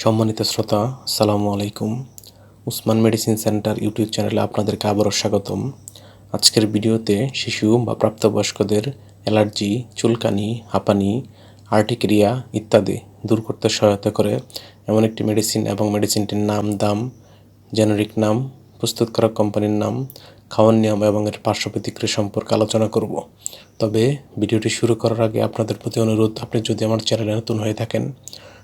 সম্মানিত শ্রোতা, আসসালামু আলাইকুম। উসমান মেডিসিন সেন্টার ইউটিউব চ্যানেলে আপনাদেরকে আবারও স্বাগতম। আজকের ভিডিওতে শিশু বা প্রাপ্তবয়স্কদের অ্যালার্জি, চুলকানি, হাঁপানি, আর্টিকেরিয়া ইত্যাদি দূর করতে সহায়তা করে এমন একটি মেডিসিন এবং মেডিসিনটির নাম, দাম, জেনেরিক নাম, প্রস্তুতকারক কোম্পানির নাম, খাওয়ার নিয়ম এবং এর পার্শ্ব প্রতিক্রিয়া সম্পর্কে আলোচনা করব। তবে ভিডিওটি শুরু করার আগে আপনাদের প্রতি অনুরোধ, আপনি যদি আমার চ্যানেলে নতুন হয়ে থাকেন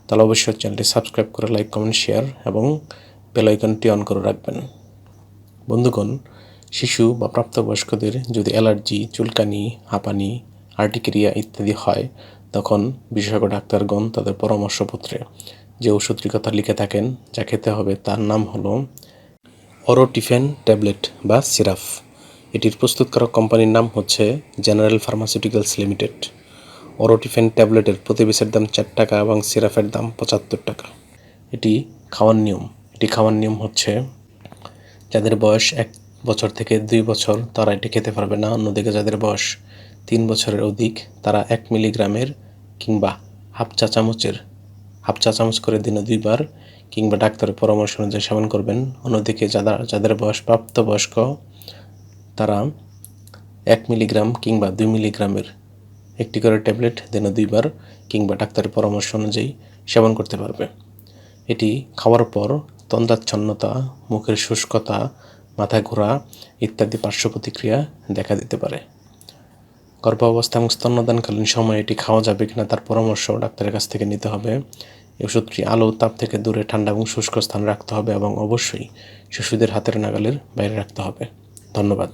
তাহলে অবশ্যই চ্যানেলটি সাবস্ক্রাইব করে লাইক, কমেন্ট, শেয়ার এবং বেল আইকনটি অন করে রাখবেন। বন্ধুগণ, শিশু বা প্রাপ্তবয়স্কদের যদি অ্যালার্জি, চুলকানি, হাঁপানি, আর্টিকেরিয়া ইত্যাদি হয়, তখন বিশেষজ্ঞ ডাক্তারগণ তাদের পরামর্শপত্রে যে ওষুধটির কথা লিখে থাকেন, যা খেতে হবে তার নাম হলো অরোটিফেন ট্যাবলেট বা সিরাপ। এটির প্রস্তুতকারক কোম্পানির নাম হচ্ছে জেনারেল ফার্মাসিউটিক্যালস লিমিটেড। অরোটিফেন ট্যাবলেটের প্রতি পিসের দাম 4 টাকা এবং সিরাপের দাম 75 টাকা। এটি খাওয়ার নিয়ম হচ্ছে, যাদের বয়স 1 বছর থেকে 2 বছর তারা এটি খেতে পারবে না। অন্যদিকে যাদের বয়স 3 বছরের অধিক তারা 1 মিলিগ্রামের কিংবা হাফ চা চামচ করে দিনে 2 বার কিংবা ডাক্তারের পরামর্শ অনুযায়ী সেবন করবেন। অন্যদিকে যাদের বয়স প্রাপ্তবয়স্ক তারা 1 মিলিগ্রাম কিংবা 2 মিলিগ্রামের একটি করে ট্যাবলেট দিনে 2 বার কিংবা ডাক্তারের পরামর্শ অনুযায়ী সেবন করতে পারবে। এটি খাওয়ার পর তন্দ্রাচ্ছন্নতা, মুখের শুষ্কতা, মাথা ঘোরা ইত্যাদি পার্শ্ব প্রতিক্রিয়া দেখা দিতে পারে। গর্ভাবস্থা এবং স্তন্যদানকালীন সময়ে এটি খাওয়া যাবে কিনা তার পরামর্শ ডাক্তারের কাছ থেকে নিতে হবে। এই ওষুধটি আলো তাপ থেকে দূরে ঠান্ডা এবং শুষ্ক স্থানে রাখতে হবে এবং অবশ্যই শিশুদের হাতের নাগালের বাইরে রাখতে হবে। ধন্যবাদ।